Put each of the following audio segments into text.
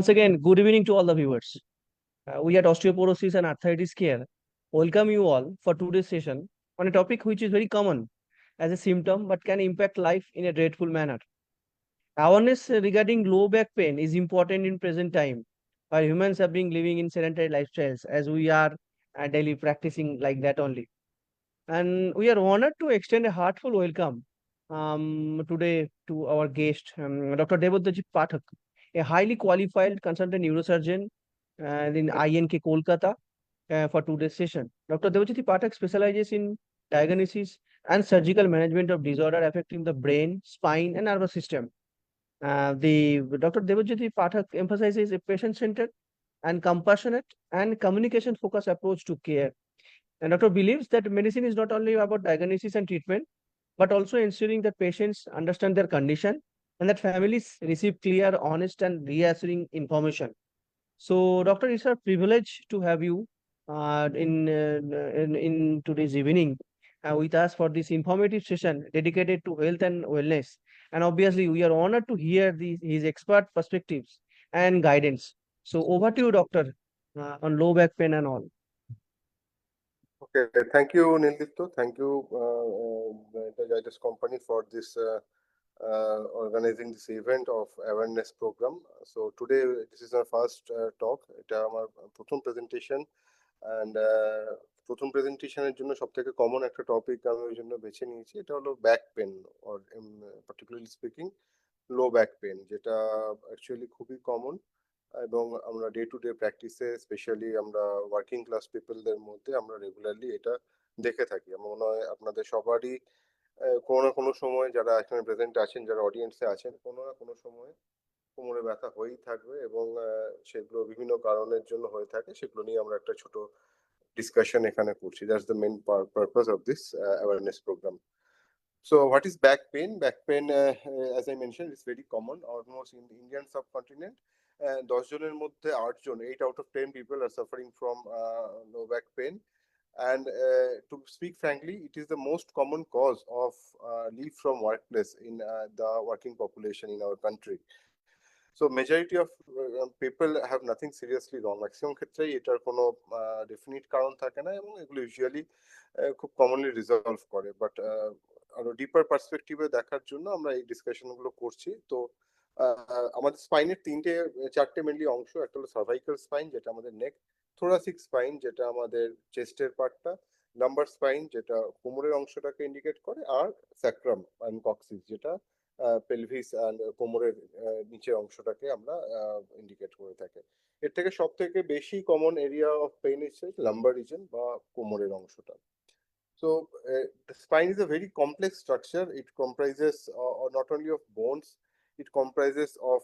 Once again, good evening to all the viewers. We at Osteoporosis and Arthritis Care welcome you all for today's session on a topic which is very common as a symptom but can impact life in a dreadful manner. Awareness regarding low back pain is important in present time, while humans have been living in sedentary lifestyles as we are daily practicing like that only. And we are honored to extend a heartful welcome today to our guest, Dr. Debadrajit Pathak, a highly qualified consultant neurosurgeon in INK Kolkata for today's session. Dr. Debadrajit Pathak specializes in diagnosis and surgical management of disorder affecting the brain, spine, and nervous system. The Dr. Debadrajit Pathak emphasizes a patient-centered and compassionate and communication-focused approach to care. And doctor believes that medicine is not only about diagnosis and treatment, but also ensuring that patients understand their condition and that families receive clear, honest, and reassuring information. So, doctor, it's a privilege to have you in today's evening with us for this informative session dedicated to health and wellness. And obviously, we are honored to hear his expert perspectives and guidance. So, over to you, doctor, on low back pain and all. Okay, thank you, Nildito. Thank you, the Entergitis Company, for this organizing this event of awareness program. So today, this is our first talk. এটা আমার প্রথম presentation, and প্রথম প্রেজেন্টেশনের জন্য সব থেকে common একটা topic আমি ওই জন্য বেছে নিয়েছি। এটা হলো back pain, or particularly speaking low back pain, যেটা অ্যাকচুয়ালি খুবই কমন এবং আমরা ডে টু ডে প্র্যাকটিসে স্পেশালি আমরা ওয়ার্কিং ক্লাস পিপলদের মধ্যে আমরা রেগুলারলি এটা দেখে থাকি। আমার মনে হয় আপনাদের সবারই কোনো না কোনো সময়, যারা এখানে প্রেজেন্ট আছেন, যারা অডিয়েন্সে আছেন, কোনো না কোনো সময় কোমরে ব্যথা হয়েই থাকবে এবং সেগুলো বিভিন্ন কারণের জন্য হয়ে থাকে। সেগুলো নিয়ে আমরা একটা ছোট ডিসকাশন এখানে করছি। That's the main purpose of this awareness programme. So what is back pain? Back pain, as I mentioned, is very common almost in the Indian subcontinent. 10 জনের মধ্যে 8 জন, 8 out of 10 people are suffering from low back pain. And to speak frankly, it is the most common cause of leave from workplace in the working population in our country. So majority of people have nothing seriously wrong. Maximum ক্ষেত্রেই এটার কোনো definite কারণ থাকে না এবং এগুলো usually খুব commonly resolve করে। বাট আরো ডিপার পার্সপেক্টিভে দেখার জন্য আমরা এই ডিসকাশনগুলো করছি। তো আমাদের স্পাইনের চারটে মেনলি অংশ। একটা হলো সার্ভাইকাল স্পাইন, যেটা আমাদের নেক; থোরাসিক স্পাইন, যেটা আমাদের চেস্টের পার্টটা; লাম্বার স্পাইন, যেটা কোমরের অংশটাকে ইন্ডিকেট করে; আর স্যাক্রাম অ্যান্ড কক্সিস, যেটা পেলভিস অ্যান্ড কোমরের নিচের অংশটাকে আমরা ইন্ডিকেট করে থাকি। এর থেকে সব থেকে বেশি কমন এরিয়া অফ পেইন হচ্ছে লাম্বার রিজন বা কোমরের অংশটা। So the spine is a very complex structure. It comprises not only of bones, it comprises of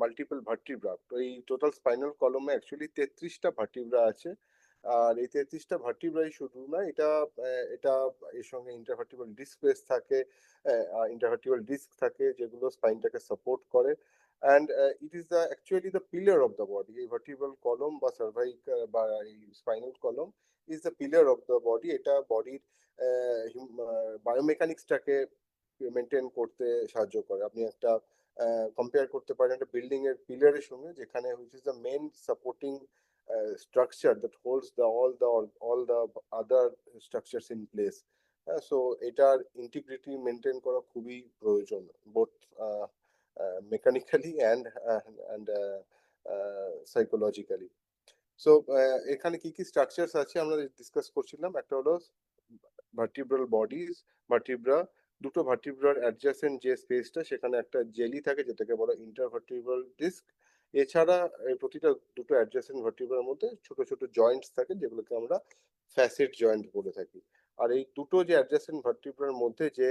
multiple vertebra. তো এই টোটাল স্পাইনাল কলমে অ্যাকচুয়ালি 33টা ভার্টিব্রা আছে। আর এই 33টা ভার্টিব্রাই শুধু না, এটা এটা এর সঙ্গে ইন্টারভার্টিব্রাল ডিস্ক স্পেস থাকে, ইন্টারভার্টিব্রাল ডিস্ক থাকে, যেগুলো স্পাইনটাকে সাপোর্ট করে। And it is the actually the pillar of the body. এই ভার্টিব্রাল কলম বা সার্ভাইকাল বা এই স্পাইনাল কলম is the pillar of the body. এটা বডির বায়োমেকানিক্সটাকে মেনটেন করতে সাহায্য করে। আপনি একটা কম্পেয়ার করতে পারেন একটা বিল্ডিং এর পিলারের সঙ্গে, যেখানে which is the main supporting structure that holds all the other structures in place. So এটার ইন্টিগ্রিটি মেনটেন করা খুবই প্রয়োজন, both mechanically and psychologically. So এখানে কি কি স্ট্রাকচারস আছে আমরা ডিসকাস করছিলাম। একটা হলো ভার্টিব্রাল বডিজ, ভার্টিব্রা, দুটো ভার্টিব্রার অ্যাডজাসেন্ট যে স্পেসটা, সেখানে একটা জেলি থাকে যেটাকে বলা ইন্টারভার্টিব্রাল ডিস্ক। এছাড়া প্রতিটা দুটো অ্যাডজাসেন্ট ভার্টিব্রার মধ্যে ছোট ছোট জয়েন্টস থাকে, যেগুলোকে আমরা ফ্যাসেট জয়েন্ট বলে থাকি। আর এই দুটো যে অ্যাডজাসেন্ট ভার্টিব্রার মধ্যে যে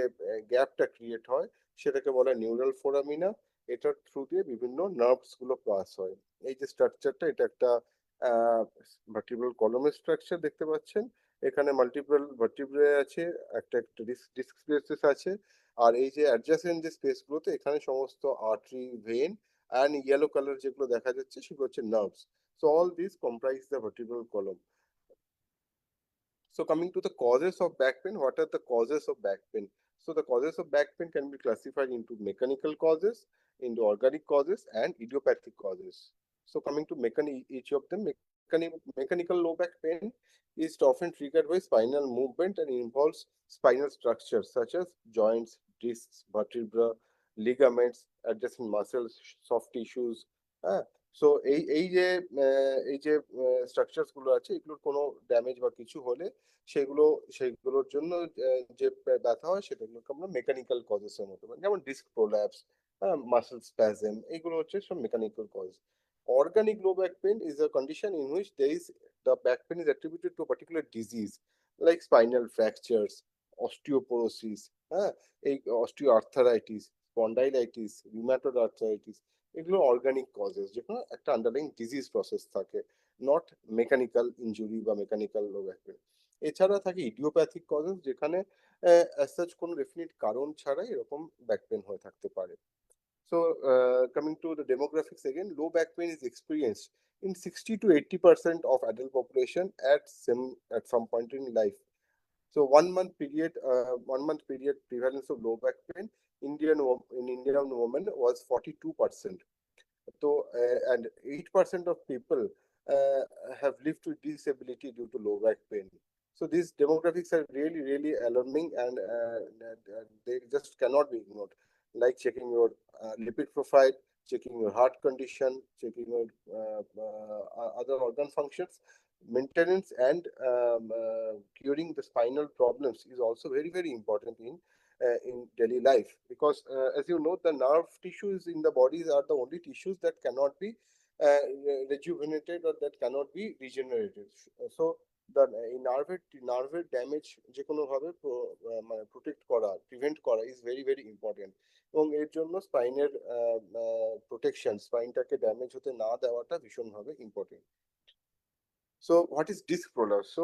গ্যাপটা ক্রিয়েট হয়, সেটাকে বলা নিউরাল ফোরামিনা। এটার থ্রু দিয়ে বিভিন্ন নার্ভস গুলো পাস হয়। এই যে স্ট্রাকচারটা, এটা একটা ভার্টিব্রাল কলমের স্ট্রাকচার দেখতে পাচ্ছেন। এখানে মাল্টিপল ভার্টিব্রে আছে, একটা ডিস্ক স্পেসেস আছে। আর এই যে অ্যাডজাসেন্ট যে স্পেসগুলোতে, এখানে সমস্ত artery, vein and yellow colour যেগুলো দেখা যাচ্ছে, সেগুলো হচ্ছে nerves. So all this comprise the vertebral column. So coming to the causes of back pain, what are the causes of back pain? So the causes of back pain can be classified into mechanical causes, into organic causes, and idiopathic causes. So coming to each of them, mechanical low back pain is often triggered by spinal movement and involves spinal structures such as joints, discs, vertebra, ligaments, adjacent muscles, soft tissues. হ্যাঁ, so এই যে structures গুলো আছে, এগুলোর কোনো damage বা কিছু হলে সেগুলোর জন্য যে ব্যথা হয় সেটাগুলোকে আমরা মেকানিক্যাল কজেস এর মতো, যেমন ডিস্ক প্রোল্যাপস, মাসল স্প্যাজম, এগুলো হচ্ছে সব mechanical cause. Organic low back pain is a condition in which the back pain is attributed to a particular disease like spinal fractures, osteoporosis, এই osteoarthritis, spondylitis, rheumatoid arthritis, এগুলো organic causes, যেখানে একটা underlying disease process থাকে, not mechanical injury বা mechanical low back pain. এছাড়া থাকে idiopathic causes, যেখানে as such কোনো ডেফিনিট কারণ ছাড়াই এরকম ব্যাক পেন হয়ে থাকতে পারে। So, coming to the demographics again, low back pain is experienced in 60 to 80% of adult population at some point in life. So 1 month period prevalence of low back pain in Indian women was 42%. So and 8% of people have lived with disability due to low back pain. So these demographics are really alarming, and they just cannot be ignored. Like checking your lipid profile, checking your heart condition, checking your other organ functions, maintenance and curing the spinal problems is also very important in daily life, because as you know, the nerve tissues in the bodies are the only tissues that cannot be rejuvenated or that cannot be regenerated. So the নার্ভের damage যে কোনো ভাবে মানে protect করা, prevent করা is very important, এবং এর জন্য স্পাইনের প্রোটেকশন, স্পাইনটাকে ড্যামেজ হতে না দেওয়াটা ভীষণভাবে important. So what is disc prolapse? So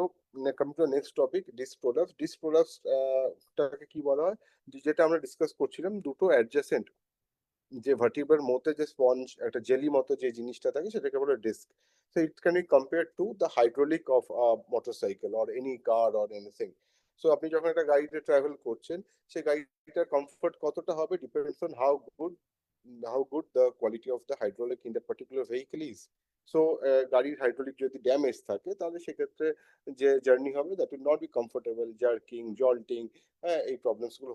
coming to the next topic, disc prolapse. Disc prolapse টাকে কি বলা হয়, যেটা আমরা ডিসকাস করছিলাম, দুটো অ্যাডজেসেন্ট যে ভার্টিব্রার মধ্যে যে স্পঞ্জ একটা জেলি মতো যে জিনিসটা থাকে সেটাকে বলে disc. So it can be compare to the hydraulic of motorcycle or any car or anything. সো আপনি যখন একটা গাড়িতে ট্রাভেল করছেন, সেই গাড়িটার কমফোর্ট কতটা হবে depends on how good the quality of the hydraulic in the particular vehicle is. So গাড়ির হাইড্রোলিক যদি ড্যামেজ থাকে, তাহলে সেক্ষেত্রে যে জার্নি হবে that will not be comfortable, jerking, jolting, এই প্রবলেমস গুলো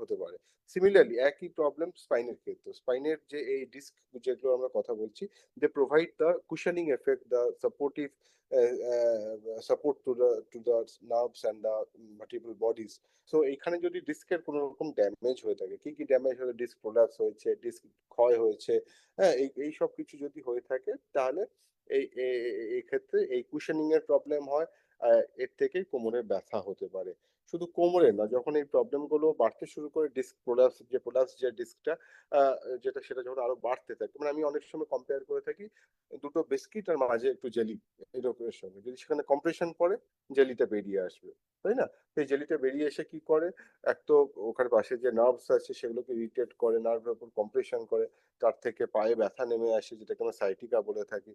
হতে পারে। সিমিলারলি একই প্রবলেম স্পাইনের ক্ষেত্রে, স্পাইনের যে এই ডিস্ক যেগুলো আমরা কথা বলছি, they provide the cushioning effect, the supportive support to the nerves and the multiple bodies. সো এখানে যদি ডিস্কের কোনো রকম ড্যামেজ হয়ে থাকে, কি ড্যামেজ হলে, ডিস্ক প্রোলাপস হয়েছে, ডিস্ক ক্ষয় হয়েছে, এই সব কিছু যদি হয়ে থাকে, তাহলে এই ক্ষেত্রে এই কুশনিং এর প্রবলেম হয়, এর থেকে কোমরের ব্যথা হতে পারে। শুধু কোমরে না, যখন এই প্রবলেম গুলো বাড়তে শুরু করে, ডিস্ক প্রোলাপস যে ডিস্কটা সেটা যখন আরো বাড়তে থাকে, মানে আমি অনেক সময় কম্পেয়ার করে থাকি দুটো বিস্কিট আর মাঝে একটু জেলি, এরকমের সঙ্গে, যদি সেখানে কম্প্রেশন পড়ে জেলিটা বেরিয়ে আসবে, তাই না? সেই জেলিটা বেরিয়ে এসে কি করে, এক তো ওখানে পাশে যে নার্ভস আছে সেগুলোকে ইরিটেট করে, নার্ভের উপর কম্প্রেশন করে, তার থেকে পায়ে ব্যথা নেমে আসে, যেটাকে আমরা সাইটিকা বলে থাকি।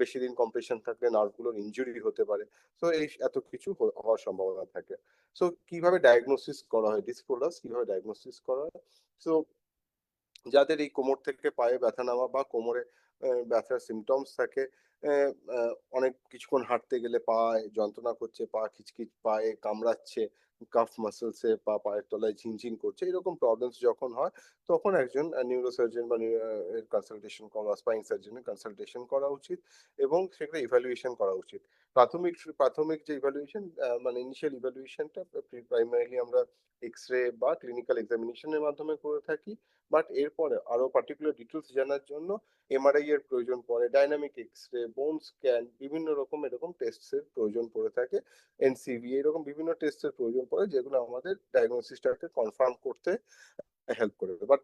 বেশি দিন কম্প্রেশন থাকলে নার্ভগুলোর ইনজুরি হতে পারে। তো এই এত কিছু হওয়ার সম্ভাবনা থাকে। সো কিভাবে ডায়াগনোসিস করা হয়, ডিস্ক প্রোলাপস কিভাবে ডায়াগনোসিস করা হয়? সো যাদের এই কোমর থেকে পায়ে ব্যথা নেওয়া বা কোমরে ব্যথার সিমটমস থাকে, অনেক কিছুক্ষণ হাঁটতে গেলে পায়ে যন্ত্রণা করছে, পা খিচখিচ, পায়ে কামড়াচ্ছে, কাফ মাসেলসে বা পায়ের তলায় ঝিনঝিন করছে, এরকম প্রবলেমস যখন হয়, তখন একজন নিউরোসার্জন বা কনসালটেশন করা, স্পাইন সার্জনের কনসালটেশন করা উচিত, এবং সেখানে ইভ্যালুয়েশন করা উচিত। প্রাথমিক যে ইভ্যালুয়েশন, মানে ইনিশিয়াল ইভ্যালুয়েশনটা প্রাইমারিলি আমরা এক্স-রে বা ক্লিনিক্যাল এক্সামিনেশনের মাধ্যমে করে থাকি, বাট এরপরে আরো পার্টিকুলার ডিটেলস জানার জন্য এমআরআই এর প্রয়োজন পড়ে, ডাইনামিক এক্সরে, বোন স্ক্যান, বিভিন্ন রকম এরকম টেস্টের প্রয়োজন পড়ে থাকে, এনসিভি, এরকম বিভিন্ন টেস্টের প্রয়োজন পড়ে, যেগুলো আমাদের ডায়াগনোসিসটাকে কনফার্ম করতে হেল্প করে। বাট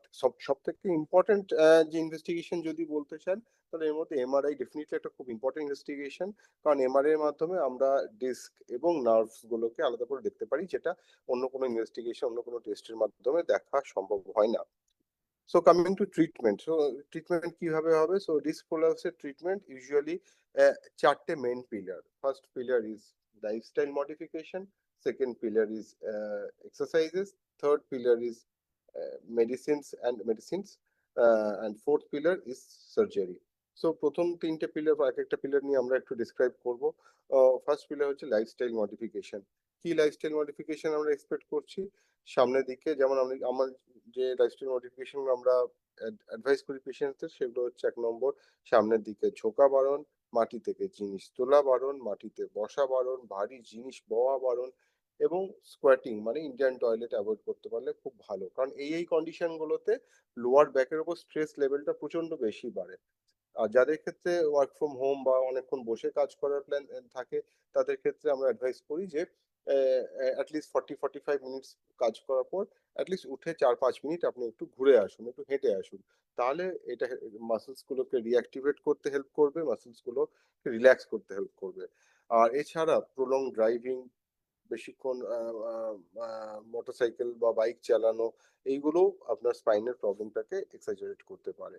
সব থেকে ইম্পর্টেন্ট যে ইনভেস্টিগেশন যদি বলতে চান, তাহলে এর মধ্যে এমআরআই ডেফিনেটলি একটা খুব ইম্পর্টেন্ট ইনভেস্টিগেশন, কারণ এমআরআই এর মাধ্যমে আমরা ডিস্ক এবং নার্ভস গুলোকে আলাদা করে দেখতে পারি, যেটা অন্য কোনো ইনভেস্টিগেশন, অন্য কোনো টেস্টের মাধ্যমে দেখা সম্ভব হয় না। So coming to treatment, so treatment কিভাবে হবে? So disc prolapse treatment usually চারটে main pillar. First pillar is lifestyle modification, second pillar is exercises, third pillar is medicines, and fourth pillar is surgery. So প্রথম তিনটে pillar বা এক একটা pillar নিয়ে আমরা একটু ডিসক্রাইব করব। ফার্স্ট পিলার হচ্ছে লাইফস্টাইল মডিফিকেশন। কি লাইফস্টাইল মডিফিকেশন আমরা এক্সপেক্ট করছি সামনের দিকে? যেমন আমার যে লাইফস্টাইল মডিফিকেশন আমরা অ্যাডভাইস করি পেশেন্টদের, সেগুলো হচ্ছে 1 নম্বর সামনের দিকে ঝোঁকা বাড়ন, মাটি থেকে জিনিস তোলা বারণ, মাটিতে বসা বারণ, ভারী জিনিস বওয়া বারণ এবং স্কোয়াটিং মানে ইন্ডিয়ান টয়লেট অ্যাভয়েড করতে পারলে খুব ভালো। কারণ এই কন্ডিশন গুলোতে লোয়ার ব্যাকের উপর স্ট্রেস লেভেলটা প্রচন্ড বেশি বাড়ে। আর যাদের ক্ষেত্রে ওয়ার্ক ফ্রম হোম বা অনেকক্ষণ বসে কাজ করার প্ল্যান থাকে, তাদের ক্ষেত্রে আমরা অ্যাডভাইস করি যে অ্যাটলিস্ট 40-45 মিনিটস কাজ করার পর অ্যাটলিস্ট উঠে 4-5 মিনিট আপনি একটু ঘুরে আসুন, একটু হেঁটে আসুন। তাহলে এটা মাসেলস গুলোকে রিঅ্যাক্টিভেট করতে হেল্প করবে, মাসেলস গুলো রিল্যাক্স করতে হেল্প করবে। আর এছাড়া প্রলং ড্রাইভিং, বেশিক্ষণ মোটরসাইকেল বা বাইক চালানো, এইগুলো আপনার স্পাইনের প্রবলেমটাকে এক্সাজারেট করতে পারে।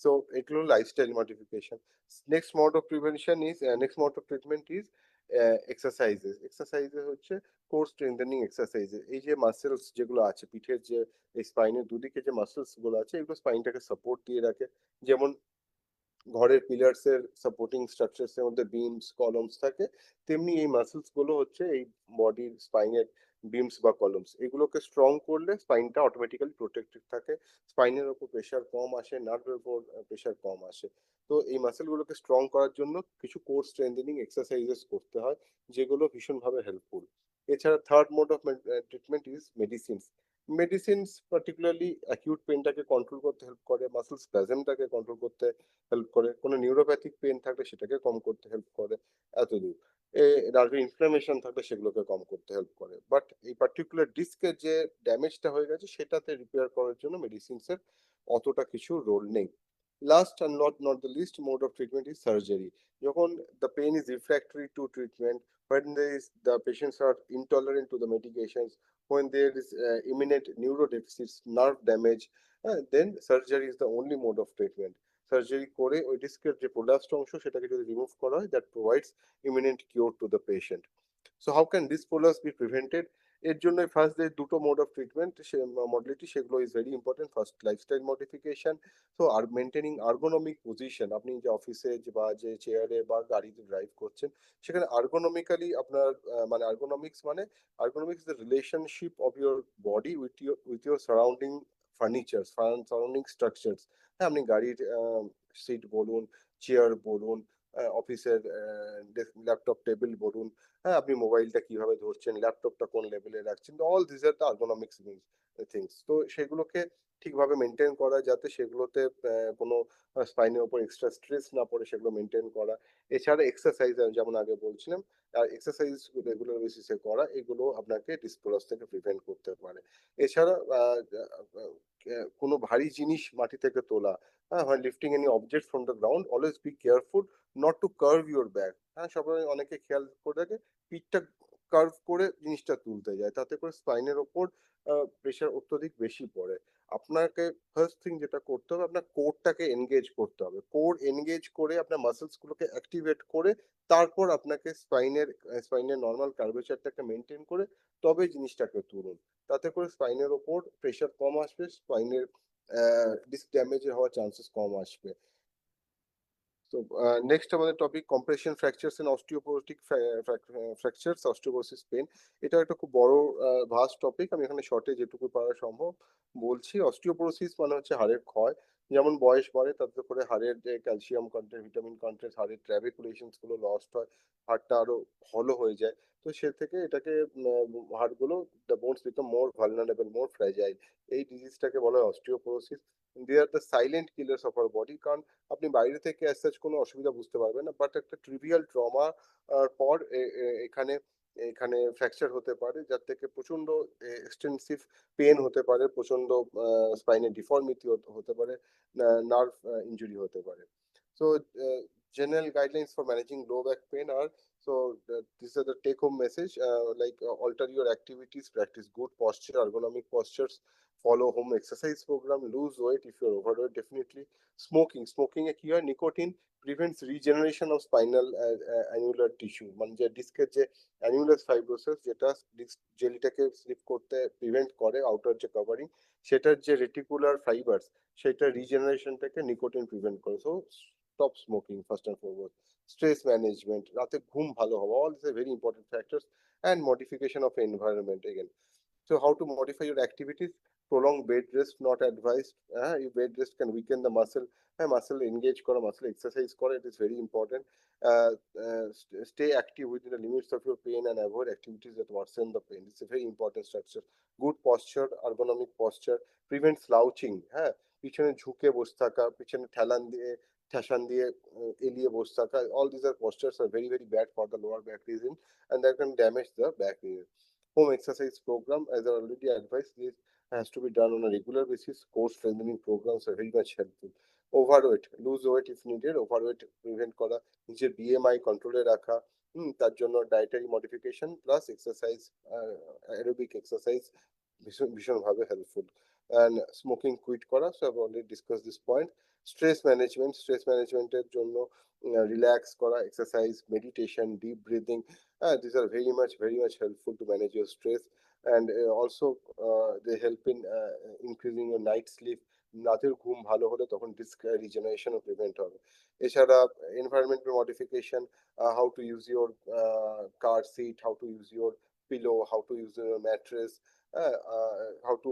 সো এগুলো lifestyle modification. Next mode of treatment is exercises. এক্সারসাইজে হচ্ছে কোর স্ট্রেংথেনিং এক্সারসাইজে। এই যে মাসেলস যেগুলো আছে পিঠের, যে এই স্পাইনের দুদিকে যে মাসেলস গুলো আছে, এগুলো স্পাইনটাকে সাপোর্ট দিয়ে রাখে। যেমন ঘরের পিলার্স এর সাপোর্টিং স্ট্রাকচারস এর মধ্যে বিমস কলমস থাকে, তেমনি এই মাসেলস গুলো হচ্ছে এই বডির স্পাইনের বিমস বা কলমস। এগুলোকে স্ট্রং করলে স্পাইনটা অটোমেটিক্যালি প্রোটেক্টেড থাকে, স্পাইনের উপর প্রেশার কম আসে, নার্ভের উপর প্রেশার কম আসে। তো এই মাসেল গুলোকে স্ট্রং করার জন্য কিছু কোর স্ট্রেংথেনিং এক্সারসাইজেস করতে হয়, যেগুলো ভীষণভাবে হেল্পফুল। এছাড়া third mode of treatment is medicines. Medicines particularly acute পেনটাকে কন্ট্রোল করতে হেল্প করে, মাসেল স্প্যাজমটাকে কন্ট্রোল করতে হেল্প করে, কোনো নিউরোপ্যাথিক পেন থাকলে সেটাকে কম করতে হেল্প করে, এতদূর। নার্ভে ইনফ্লামেশন থাকলে সেগুলোকে কম করতে হেল্প করে। বাট এই পার্টিকুলার ডিস্কের যে ড্যামেজটা হয়ে গেছে সেটাতে রিপেয়ার করার জন্য মেডিসিনসের অতটা কিছু রোল নেই। Last and not the least mode of treatment is surgery. যখন the pain is refractory to treatment, when the patients are intolerant to the medications, when there is imminent neurodeficits, nerve damage, then surgery is the only mode of treatment. Surgery করে ওই ডিস্কের যে প্রোলাপসড অংশ সেটাকে যদি remove করা হয়, that provides imminent cure to the patient. So how can this prolapse be prevented? এর জন্য ফার্স্ট যে দুটো মোড অফ ট্রিটমেন্ট সে মডালিটি, সেগুলো is very important. First lifestyle modification. So আর মেনটেনিং আর্গোনমিক পজিশন, আপনি যে অফিসে বা যে চেয়ারে বা গাড়িতে ড্রাইভ করছেন সেখানে আর্গোনমিক্যালি আপনার মানে ergonomics the relationship of your body with your surrounding furniture, surrounding structures. হ্যাঁ, আপনি গাড়ির সিট বলুন, চেয়ার বলুন, অফিসের ল্যাপটপ টেবিল বলুন, হ্যাঁ, আপনি মোবাইলটা কিভাবে ধরছেন, ল্যাপটপটা কোন লেভেলে রাখছেন, all this are the ergonomics things. তো সেগুলোকে ঠিকভাবে মেনটেন করা, যাতে সেগুলোতে কোনো স্পাইনের উপর এক্সট্রা স্ট্রেস না পড়ে, সেগুলো মেনটেন করা। এছাড়া এক্সারসাইজ যেমন আগে বলছিলাম, এক্সারসাইজ রেগুলার বেসিসে করা, এগুলো আপনাকে ডিসপ্রোলাপস থেকে প্রিভেন্ট করতে পারে। এছাড়া কোনো ভারী জিনিস মাটি থেকে তোলা, হ্যাঁ, when lifting any object from the ground, always be careful not to curve your back. হ্যাঁ, সবাই অনেকে খেয়াল করে থাকে পিঠটা কার্ভ করে জিনিসটা তুলতে যায়, তাতে করে স্পাইনের ওপর প্রেশার অত্যধিক বেশি পড়ে। আপনাকে ফার্স্ট থিং যেটা করতে হবে, আপনার কোরটাকে এনগেজ করতে হবে। কোর এনগেজ করে আপনার মাসেলস গুলোকে অ্যাক্টিভেট করে তারপর আপনাকে স্পাইনের নর্মাল কার্ভেচারটাকে মেনটেন করে তবে জিনিসটাকে তুলুন। তাতে করে স্পাইনের ওপর প্রেশার কম আসবে, স্পাইনের ডিস্ক ড্যামেজ হওয়ার চান্সেস কম আসবে। তো নেক্সট আমাদের topic compression fractures and osteoporotic fractures, osteoporosis pain. এটা একটা খুব বড় ভাস্ট টপিক, আমি এখানে শর্টে যেটুকু পারা সম্ভব বলছি। অস্টিওপোরোসিস মানে হচ্ছে হাড়ের ক্ষয়। যেমন বয়স বাড়ে তাতে করে হাড়ের যে ক্যালসিয়াম কন্টেন্ট, ভিটামিন কন্টেন্ট, হাড়ের ট্র্যাবিকুলেশনস গুলো লস্ট হয়, হাড়টা আরো hollow হয়ে যায়। তো সে থেকে এটাকে হাড়গুলো, the bones become more vulnerable, more fragile. এই ডিজিজটাকে বলা হয় osteoporosis. They are the silent killers of our body. কারণ আপনি বাইরে থেকে অ্যাজ সাচ কোনো অসুবিধা বুঝতে পারবেন না, বাট একটা ট্রিভিয়াল ট্রমা পর এখানে এখানে ফ্র্যাকচার হতে পারে, যার থেকে প্রচন্ড এক্সটেন্সিভ পেন হতে পারে, প্রচন্ড স্পাইনের ডিফর্মিটি হতে পারে, নার্ভ ইনজুরি হতে পারে। So general guidelines for managing low back pain are, so these are the take home message, alter your activities, practice good posture, ergonomic postures, follow home exercise program, lose weight if you're overweight, definitely. Smoking এ কি হয়, nicotine prevents regeneration of spinal annular tissue, মানে যে ডিস্কের যে অ্যানিউলাস fibrosis, যেটা disk জেলিটাকে slip করতে prevent করে, outer যে কভারিং, সেটার যে রেটিকুলার ফাইবারস, সেটা রিজেনারেশনটাকে নিকোটিন প্রিভেন্ট করে। So stop smoking first and foremost, stress management, রাতে ঘুম ভালো হওয়া, all these are very important factors, and modification of environment again. So how to modify your activities? Prolonged bed rest not advised. Your bed rest can weaken the muscle. Muscle engage kora, muscle exercise kora. It is very important. Stay active within the limits of your pain and avoid activities that worsen the pain. It's a very important structure. Good posture, ergonomic posture, prevent slouching. পিছনে ঝুঁকে বসে থাকা, পিছনে ঠেসান দিয়ে এলিয়ে বসে থাকা, all these are postures are very very bad for the lower back region, and that can damage the back region. Home exercise program, as I already advised, this has to be done on a regular basis. Core strengthening programs are very much helpful. Overweight, lose weight if needed, overweight prevent করা, নিজের BMI কন্ট্রোলে রাখা, তার জন্য dietary modification plus exercise, aerobic exercise ভীষণভাবে helpful. And smoking quit করা, so I've already discussed this point. Stress ম্যানেজমেন্টের জন্য রিল্যাক্স করা, exercise, meditation, deep breathing, these are very much helpful to manage your stress, and also they help in increasing your night sleep. রাতের ঘুম ভালো হলে তখন disk রিজেনারেশনও prevent হবে। এছাড়া environmental modification, how to use your car seat, how to use your pillow, how to use your mattress, how to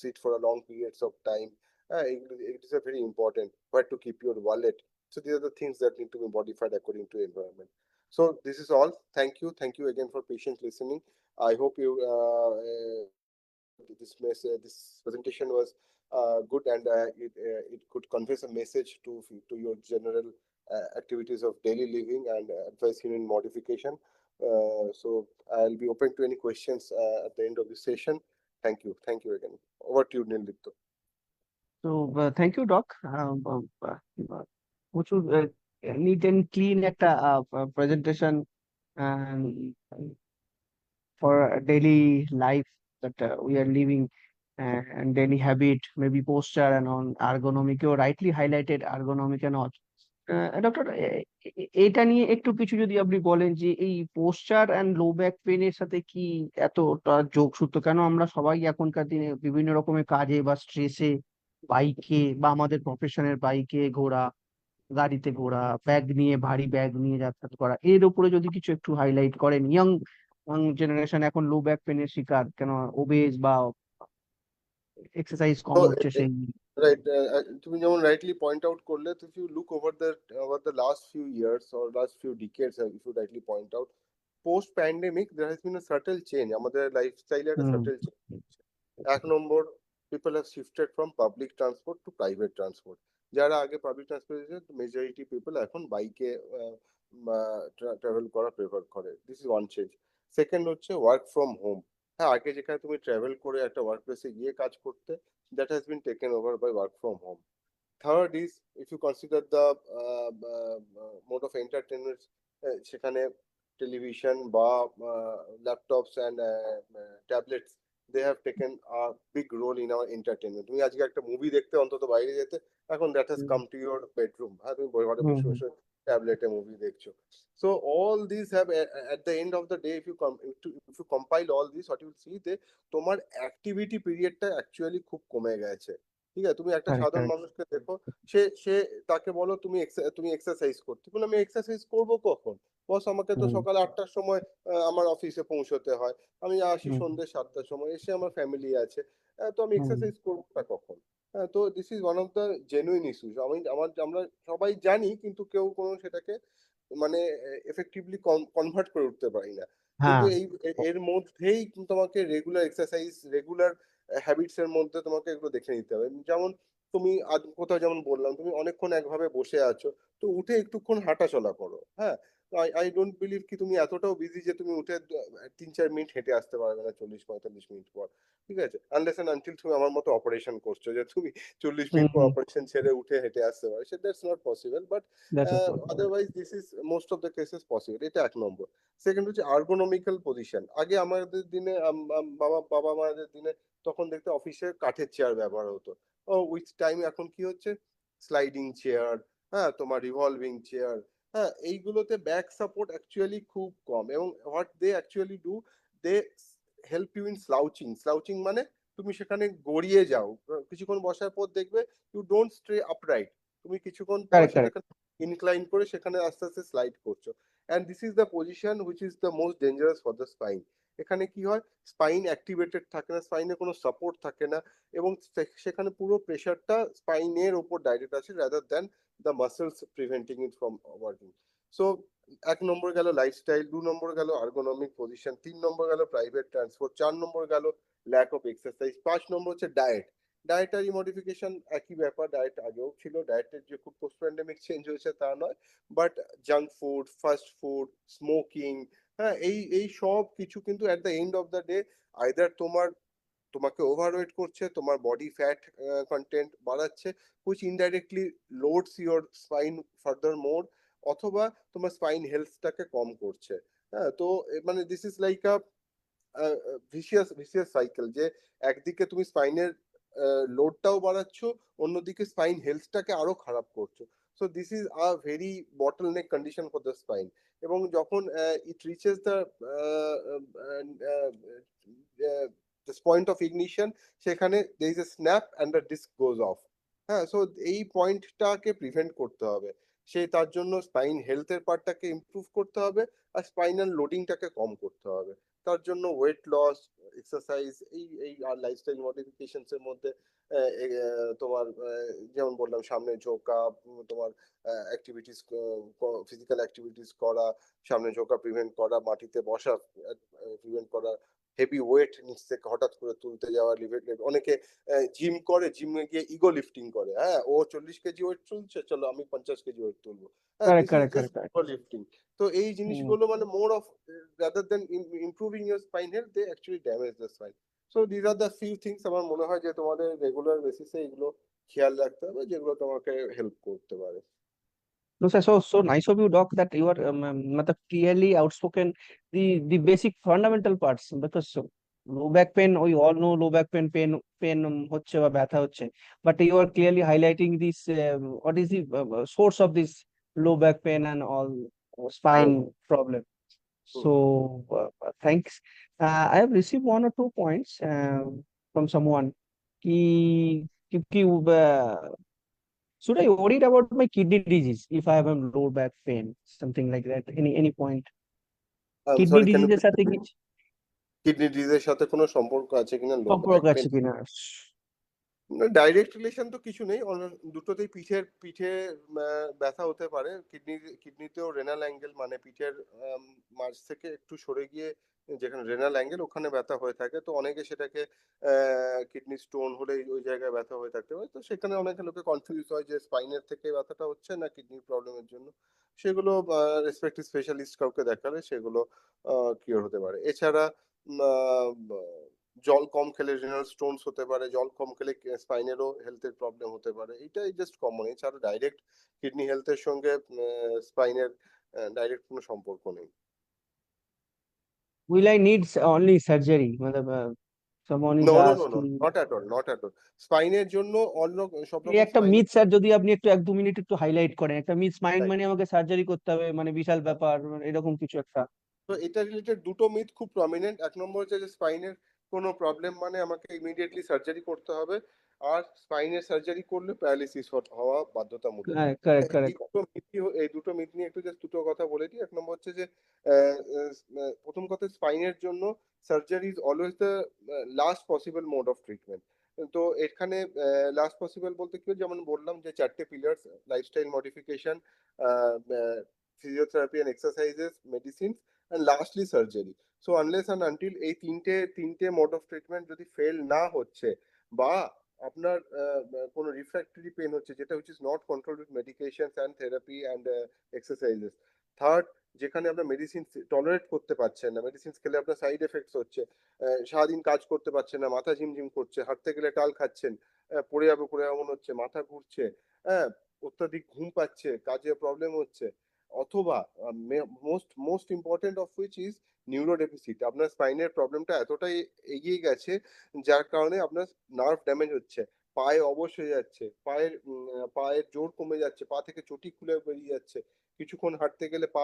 sit for a long periods of time. It is a very important. Where to keep your wallet. So these are the things that need to be modified according to environment. So this is all. Thank you again for patient listening. I hope you this presentation was good, and it could convey some message to your general activities of daily living and advice in modification. So I'll be open to any questions at the end of this session. Thank you again. Over to you, Nildipto. So thank you, Doc. প্রচুর neat and clean একটা presentation for daily life that we are living, and daily habit, maybe posture and on ergonomic. You rightly highlighted ergonomic and all. Doctor, এটা নিয়ে একটু কিছু যদি আপনি বলেন যে এই পোস্টার অ্যান্ড লো ব্যাক পেনের সাথে কি এতটা যোগসূত্র? কেন আমরা সবাই এখনকার দিনে বিভিন্ন রকমের কাজে বা স্ট্রেসে, বাইকে বা আমাদের প্রফেশনের বাইকে ঘোরা, গাড়িতে ঘোরা, ব্যাগ নিয়ে, ভারী ব্যাগ নিয়ে যাতায়াত করা, এর উপরে যদি কিছু একটু হাইলাইট করেন। ইয়াং জেনারেশন এখন লো ব্যাক পেনের শিকার কেন? ওবেজ বা এক্সারসাইজ কম So, হচ্ছে সেই। right, তুমি যেমন rightly point out করলে, if you look over the last few years or last few decades, if you rightly point out, post pandemic there has been a subtle change. আমাদের লাইফস্টাইলে একটা subtle change। এক নম্বর, people have shifted from public transport to private transport. যারা আগে public transport, majority people এখন বাইকে travel করা prefer করে। This is one change. Second হচ্ছে ওয়ার্ক ফ্রম হোম। আগে যেখানে তুমি ট্রাভেল করে একটা ওয়ার্ক প্লেসে গিয়ে কাজ করতে, that has been taken over by work from home. Third is, if you consider the mode of entertainment, সেখানে টেলিভিশন বা laptops and tablets, they have taken a big role in our entertainment. তুমি আজকে একটা movie দেখতে অন্তত বাইরে যেতে, এখন that has come to your bedroom. তুমি ঘরে বসে বসে ট্যাবলেটে মুভি দেখছো। So all these have, at the end of the day, if you compile all this, what you will see, যে তোমার অ্যাক্টিভিটি পিরিয়ডটা অ্যাকচুয়ালি খুব কমে গেছে। ঠিক আছে, তুমি একটা সাধারণ মানুষকে দেখো, সে তাকে বলো তুমি এক্সারসাইজ করতে, বলে আমি এক্সারসাইজ করবো কখন? বস, আমাকে তো সকাল 8টার সময় আমার অফিসে পৌঁছতে হয়, আমি আসি সন্ধ্যে 7টার সময়, এসে আমার ফ্যামিলি আছে, তো আমি এক্সারসাইজ করবোটা কখন? তো this is one of the genuine issues. আমরা সবাই জানি, কিন্তু কেউ কোনো সেটাকে মানে এফেক্টিভলি কনভার্ট করে উঠতে পারি না। কিন্তু এর মধ্যেই তোমাকে রেগুলার এক্সারসাইজ, রেগুলার হ্যাবিটস এর মধ্যে তোমাকে এগুলো দেখে নিতে হবে। যেমন তুমি কোথাও, যেমন বললাম, তুমি অনেকক্ষণ একভাবে বসে আছো, তো উঠে একটুক্ষণ হাঁটা চলা করো। আই ডোন্ট বিলিভ কি তুমি এতটাও বিজি যে তুমি উঠে 3-4 মিনিট হেঁটে আসতে পারবে না 40-45 মিনিট পর। ঠিক আছে, আনলেস এন্ড আনটিল তুমি আমার মতো অপারেশন করছো, যে তুমি 40 মিনিট পর অপারেশন ছেড়ে উঠে হেঁটে আসতে পারো, that's not possible, but otherwise this is most of the cases possible. এটা এক নম্বর। সেকেন্ড হচ্ছে আর্গোনমিক্যাল পজিশন। আগে আমাদের দিনে, বাবা মাদের দিনে, তখন দেখতে অফিসে কাঠের চেয়ার ব্যবহার হতো। উইথ টাইম এখন কি হচ্ছে, স্লাইডিং চেয়ার, তোমার রিভলভিং চেয়ার, এইগুলোতে ব্যাক সাপোর্ট অ্যাকচুয়ালি খুব কম। এবং what they actually do, they help you in slouching মানে তুমি সেখানে গড়িয়ে যাও, কিছুক্ষণ বসার পর দেখবে ইউ ডোন্ট স্টে আপরাইট, তুমি কিছুক্ষণ পর সেটাকে ইনক্লাইন করে সেখানে আস্তে আস্তে স্লাইড করছো, and this is the position which is the most dangerous for the spine. এখানে কি হয়, স্পাইন অ্যাক্টিভেটেড থাকে না, স্পাইনে কোনো সাপোর্ট থাকে না, এবং সেখানে পুরো প্রেশারটা স্পাইনের উপর ডাইরেক্ট আছে rather than the muscles preventing it from working. So 1 নম্বর গেল লাইফস্টাইল, 2 নম্বর গেল আর্গোনমিক পজিশন, 3 নম্বর গেল প্রাইভেট ট্রান্সপোর্ট, 4 নম্বর গেল ল্যাক অফ এক্সারসাইজ, 5 নম্বর হচ্ছে ডায়েট। ডায়েটারি মডিফিকেশন একই ব্যাপার, ডায়েট আগেও ছিল, ডায়েটের যে খুব পোস্ট প্যান্ডেমিক চেঞ্জ হয়েছে তা নয়, but junk food, fast food, smoking, হ্যাঁ, এই সব কিছু কিন্তু at the end of the day either তোমাকে ওভারওয়েট করছে, তোমার বডি ফ্যাট কন্টেন্ট বাড়াচ্ছে, which indirectly loads your spine further more, অথবা তোমার স্পাইন হেলথটাকে কম করছে। হ্যাঁ, তো মানে this is like a vicious cycle, যে একদিকে তুমি স্পাইনের লোডটাও বাড়াচ্ছ, অন্যদিকে স্পাইন হেলথটাকে আরো খারাপ করছো। So this is a very bottle neck condition for the spine. এবং যখন it reaches the point of ignition, সেখানে there is a snap and the disc goes off. হ্যাঁ, সো এই পয়েন্টটাকে প্রিভেন্ট করতে হবে, তার জন্য স্পাইন হেলথের পার্টটাকে ইমপ্রুভ করতে হবে, আর স্পাইনাল লোডিংটাকে কম করতে হবে। তার জন্য ওয়েট লস, এক্সারসাইজ, এই আর লাইফস্টাইল মডিফিকেশনস এর মধ্যে তোমার যেমন বললাম সামনে ঝোঁকা, তোমার অ্যাক্টিভিটিস, ফিজিক্যাল অ্যাক্টিভিটিস করা, সামনে ঝোঁকা প্রিভেন্ট করা, মাটিতে বসা প্রিভেন্ট করা, হেভি ওয়েট নিচ থেকে হঠাৎ করে তুলতে যাওয়া, অনেকে জিম করে, জিমে গিয়ে ইগো লিফটিং করে, হ্যাঁ ও 40 কেজি ওয়েট তুলছে, চলো আমি 50 কেজি ওয়েট তুলবো, হ্যাঁ, Correct, দিস ইজ correct, just correct, correct. Ego lifting. তো এই Hmm. জিনিসগুলো মানে more of, rather than improving your spine health, they actually damage the spine. So this are the few things আমার মনে হয় যে তোমাদের রেগুলার বেসিসে এগুলো খেয়াল রাখতে হবে, যেগুলো তোমাকে হেল্প করতে পারে। No, sir, so nice of you, Doc, that you are matlab clearly outspoken the basic fundamental parts because so, low back pain we all know low back pain হচ্ছে বা ব্যথা হচ্ছে, but you are clearly highlighting this what is the source of this low back pain and all spine problem. Hmm. So thanks. I have received 1 or 2 points from someone कि कि should I worry about my kidney disease if I have a low back pain, something like that? Any point? Kidney sorry, কেন disease এর সাথে কিছু kidney ডিজিজের সাথে কোনো সম্পর্ক আছে কিনা লো সম্পর্ক ব্যাক পেন? আছে কিনা? ডাইরেক্ট রিলেশন তো কিছু নেই, দুটোতেই পিঠে ব্যথা হতে পারে। কিডনিতেও রেনাল অ্যাঙ্গেল, মানে পিঠের মাঝ থেকে একটু সরে গিয়ে যেখানে রেনাল অ্যাঙ্গেল ওখানে ব্যথা হয়ে থাকে, তো অনেকে সেটাকে কিডনি স্টোন হলে ওই জায়গায় ব্যথা হয়ে থাকতে পারে, তো সেখানে অনেকে লোকে কনফিউজ হয় যে স্পাইনের থেকে ব্যথাটা হচ্ছে না কিডনির প্রবলেমের জন্য। সেগুলো রেসপেক্টিভ স্পেশালিস্ট কাউকে দেখালে সেগুলো কিওর হতে পারে। এছাড়া জল কম খেলে রেনাল স্টোনস হতে পারে, জল কম খেলে স্পাইনেরও হেলথের প্রবলেম হতে পারে, এটাই জাস্ট কমন। এছাড়া ডাইরেক্ট কিডনি হেলথের সঙ্গে স্পাইনের ডাইরেক্ট কোনো সম্পর্ক নেই। Will I need only surgery? matlab someone is no no no no, asking. Not at all, not at all. স্পাইনের জন্য অন্য সব এই রকম একটা স্পাইনের। মিথ স্যার যদি আপনি একটু 1-2 মিনিট একটু হাইলাইট করেন, একটা মিথ মাইন্ড মানে আমাকে সার্জারি করতে হবে মানে বিশাল ব্যাপার এরকম কিছু একটা। তো এটা রিলেটেড দুটো মিথ খুব প্রমিনেন্ট। 1 নম্বর হচ্ছে যে স্পাইনের কোনো প্রবলেম মানে আমাকে ইমিডিয়েটলি সার্জারি করতে হবে, আর স্পাইনের সার্জারি করলে প্যারালিসিস হওয়া বাধ্যতামূলক। Correct correct. এই দুটো মিথ নিয়ে একটু জাস্ট দুটো কথা বলে দিই। 1 নম্বর হচ্ছে যে প্রথম কথা, স্পাইনের জন্য surgery is always the last possible mode of treatment. তো এখানে লাস্ট পসিবল বলতে কি, যেমন বললাম যে 4টে pillars: lifestyle modification, physiotherapy and exercises, medicine, and lastly surgery. So unless and until এই তিনটে মোড অফ ট্রিটমেন্ট যদি ফেল না হচ্ছে, বা আপনার কোনো রিফ্র্যাক্টরি পেন হচ্ছে যেটা হচ্ছে not control with medications and therapy and exercises, third যেখানে আপনার মেডিসিন টলারেট করতে পারছেন না, মেডিসিন খেলে আপনার সাইড এফেক্টস হচ্ছে, সারাদিন কাজ করতে পারছেন না, মাথা ঝিমঝিম করছে, হাঁটতে গেলে টাল খাচ্ছেন, পড়ে যাবো মনে হচ্ছে, মাথা ঘুরছে, হ্যাঁ, অত্যাধিক ঘুম পাচ্ছে, কাজে প্রবলেম হচ্ছে, অথবা most important of which is neuro deficit. আপনার স্পাইনের প্রবলেমটা এতটাই এগিয়ে গেছে যার কারণে আপনার নার্ভ ড্যামেজ হচ্ছে, পায়ে অবশ হয়ে যাচ্ছে, পায়ের জোর কমে যাচ্ছে, পা থেকে চটি খুলে বেরিয়ে যাচ্ছে, কিছুক্ষণ হাঁটতে গেলে পা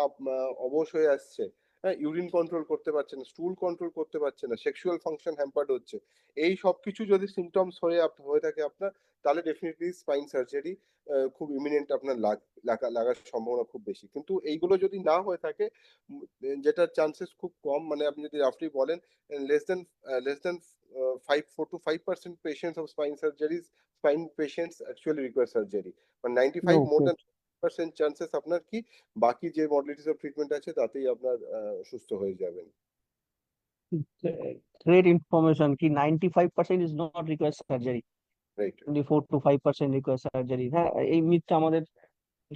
অবশ হয়ে আসছে, হ্যাঁ, ইউরিন কন্ট্রোল করতে পারছে না, স্টুল কন্ট্রোল করতে পারছে না, সেক্সুয়াল ফাংশন হ্যাম্পার্ড হচ্ছে, এই সব কিছু যদি সিমটমস হয়ে থাকে আপনার, তাহলে ডেফিনেটলি স্পাইন সার্জারি খুব ইমিনেন্ট আপনার লাগার সম্ভাবনা খুব বেশি। কিন্তু এইগুলো যদি না হয়ে থাকে, যেটার চান্সেস খুব কম, মানে আপনি যদি রাফলি বলেন, less than 4 to 5% patients of spine patients actually require surgery, but 95 more Okay. than % chances আপনার কি বাকি যে মডালিটিস অফ ট্রিটমেন্ট আছে তাতেই আপনার সুস্থ হয়ে যাবেন। Great information ki 95% is not require surgery. Right. 4 to 5% require surgery. হ্যাঁ, এই মিথটা আমাদের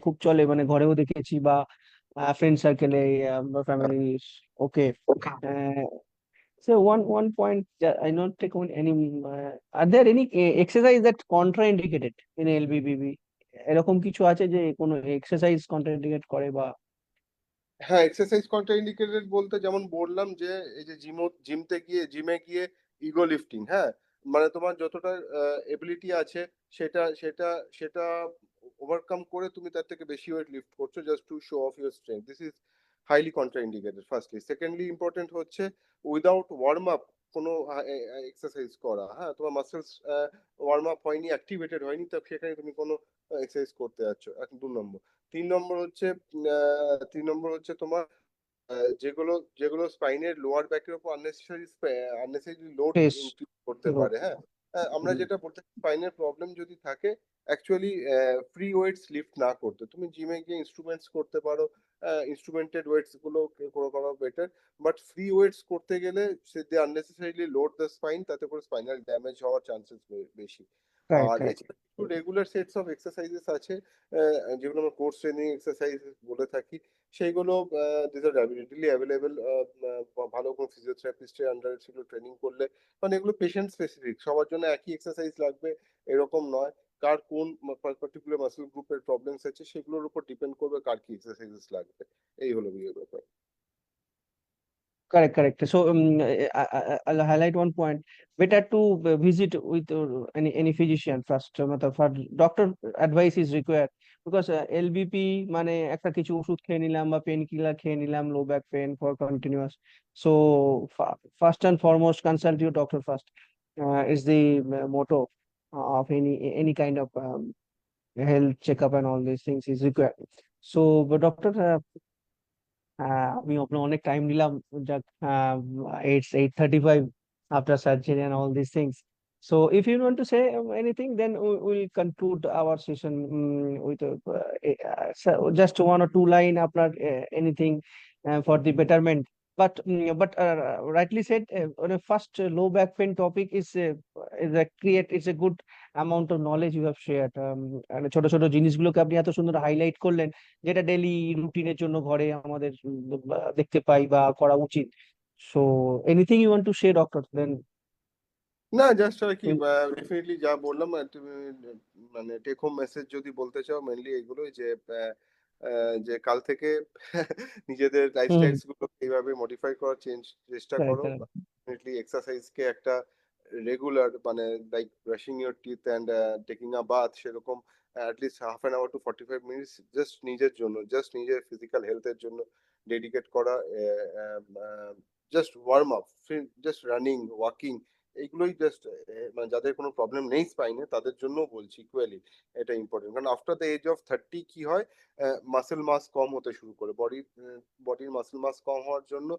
খুব চলে, মানে ঘরেও দেখেছি বা ফ্রেন্ড সার্কেলে বা family. Okay. So one point that I not take on any, are there any exercise that contraindicated in LBBB? এরকম কিছু আছে যে কোনো এক্সারসাইজ কন্ট্রাইন্ডিকেট করে বা? হ্যাঁ, এক্সারসাইজ কন্ট্রাইন্ডিকেটেড বলতে যেমন বললাম যে এই যে জিমে গিয়ে ইগো লিফটিং, হ্যাঁ, মানে তোমার যতটা এবিলিটি আছে সেটা সেটা সেটা ওভারকাম করে তুমি তার থেকে বেশি ওয়েট লিফট করছো just to show off your strength, this is highly contraindicated firstly. Secondly important হচ্ছে উইদাউট ওয়ার্ম আপ কোনো এক্সারসাইজ করা, হ্যাঁ, তোমার মাসেলস ওয়ার্ম আপ হয়নি, অ্যাক্টিভেটেড হয়নি, তো সেখানে তুমি কোনো এক্সারসাইজ করতে যাচ্ছ, 2 নম্বর। 3 নম্বর হচ্ছে তোমার যেগুলো স্পাইনের লোয়ার ব্যাকের উপর আননেসেসারি লোড ফেস ইনক্রিজ করতে পারে, হ্যাঁ। আমরা যেটা বলতে স্পাইনের প্রবলেম যদি থাকে, অ্যাকচুয়ালি ফ্রি ওয়েটস লিফট না করতে, তুমি জিমে গিয়ে ইনস্ট্রুমেন্টস করতে পারো, ইনস্ট্রুমেন্টেড ওয়েটস গুলো করা বেটার, বাট ফ্রি ওয়েটস করতে গেলে দে আননেসেসারিলি লোড দ্য স্পাইন, তাতে করে স্পাইনাল ড্যামেজ হওয়ার চান্সেস বেশি। রাইট আর রাইট। এছাড়া কিছু রেগুলার সেটস অফ এক্সারসাইজেস আছে, যেগুলো আমরা কোর্স ট্রেনিং এক্সারসাইজ বলে থাকি, সেইগুলো দিস আর রেডিলি অ্যাভেলেবেল, ভালো কোনো ফিজিওথেরাপিস্টের আন্ডারে সেগুলো ট্রেনিং করলে, মানে এগুলো পেশেন্ট স্পেসিফিক, সবার জন্য একই এক্সারসাইজ লাগবে এরকম নয়, কার কোন পার্টিকুলার মাসল গ্রুপের প্রবলেমস আছে সেগুলোর উপর ডিপেন্ড করবে কার কি এক্সারসাইজেস লাগবে। এই হলো বিয়ের ব্যাপার। Correct, correct. So I'll highlight one point. Better to visit with any physician first. matlab for doctor advice is required because LBP মানে একটা কিছু ওষুধ খেয়ে নিলাম বা পেন কিলার খেয়ে নিলাম, low back pain for continuous. So first and foremost, consult your doctor first. Is the motto of any kind of health checkup and all these things is required. So, but doctor, আমি আপনার অনেক time নিলাম, যাক, 8:35 after surgery and all these things. So if you want to say anything, then we'll conclude our session with so just 1 or 2 line আপনার anything for the betterment. But rightly said, on a first low back pain topic is a good amount of knowledge you have shared. আর ছোট ছোট জিনিসগুলোকে আপনি এত সুন্দর highlight করলেন, যেটা daily রুটিনের জন্য ঘরে আমাদের দেখতে পাই বা করা উচিত। So anything you want to share doctor, then? না, জাস্ট আর কি ডেফিনেটলি যা বললাম, তুমি মানে টেক হোম মেসেজ যদি বলতে চাও মেনলি এগুলোই যে যে কাল থেকে নিজেদের হুম। লাইফস্টাইলস গুলো এইভাবে মডিফাই করার চেষ্টা করো। ডেফিনেটলি এক্সারসাইজকে একটা রেগুলার, মানে like brushing your teeth and taking a bath, সেরকম at least ½ an hour to 45 minutes just নিজের জন্য, জাস্ট নিজের ফিজিক্যাল হেলথের জন্য ডেডিকেট করা, just warm up, just running, walking, এইগুলোই জাস্ট, মানে যাদের কোনো প্রবলেম নেই স্পাইনে তাদের জন্য বলছি ইকুয়ালি এটা ইম্পর্টেন্ট, কারণ আফটার দ্য এজ অফ 30 কি হয়, মাসেল মাস কম হতে শুরু করে, বডির মাসেল মাস কম হওয়ার জন্য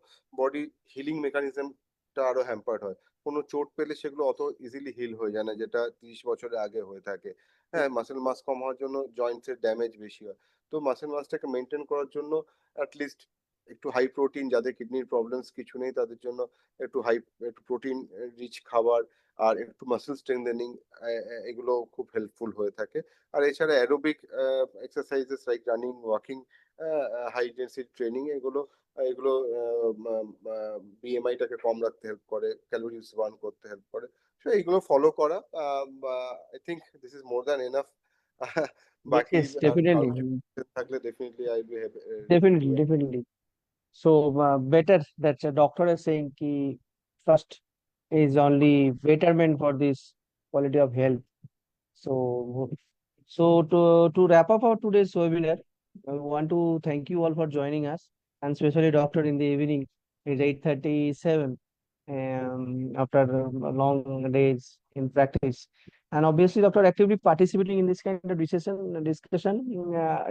বডি হিলিং মেকানিজমটা আরো হ্যাম্পার্ড হয়, কোনো চোট পেলে সেগুলো অত ইজিলি হিল হয়ে যায় না, যেটা 30 বছরের আগে হয়ে থাকে। হ্যাঁ, মাসেল মাস কম হওয়ার জন্য জয়েন্টসের ড্যামেজ বেশি হয়। তো মাসেল মাসটাকে মেনটেন করার জন্য অ্যাটলিস্ট একটু হাই প্রোটিন, যাদের কিডনির প্রবলেমস কিছু নেই তাদের জন্য একটু প্রোটিন রিচ খাবার আর একটু মাসেল স্ট্রেংথেনিং, এগুলো খুব হেল্পফুল হয়ে থাকে। আর এছাড়া aerobic exercises like running, walking, high intensity training, এগুলো এগুলো বিএমআইটাকে কম রাখতে হেল্প করে, ক্যালোরিজ বার্ন করতে হেল্প করে। সো এইগুলো ফলো করা, I think this is more than enough. Yes, বাকি yes, definitely. কারো থাকলে definitely I be ready to. Definitely, definitely. So better that doctor is saying ki first is only betterment for this quality of health. So so to wrap up our today's webinar, I want to thank you all for joining us. and especially doctor in the evening is 8:37 after long days in practice. And obviously, doctor actively participating in this kind of discussion.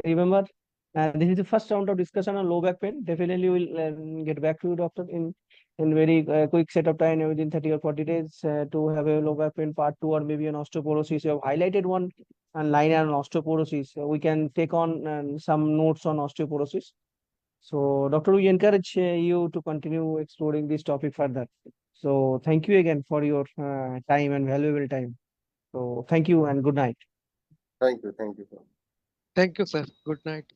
Remember, this is the first round of discussion on low back pain. Definitely, we'll get back to you, doctor, in very quick set of time within 30 or 40 days to have a low back pain part 2 or maybe an osteoporosis. You have highlighted one line on osteoporosis. We can take on some notes on osteoporosis. So, doctor, we encourage you to continue exploring this topic further. So, thank you again for your time and valuable time. So, thank you and good night. Thank you. Thank you. Thank you, sir. Good night.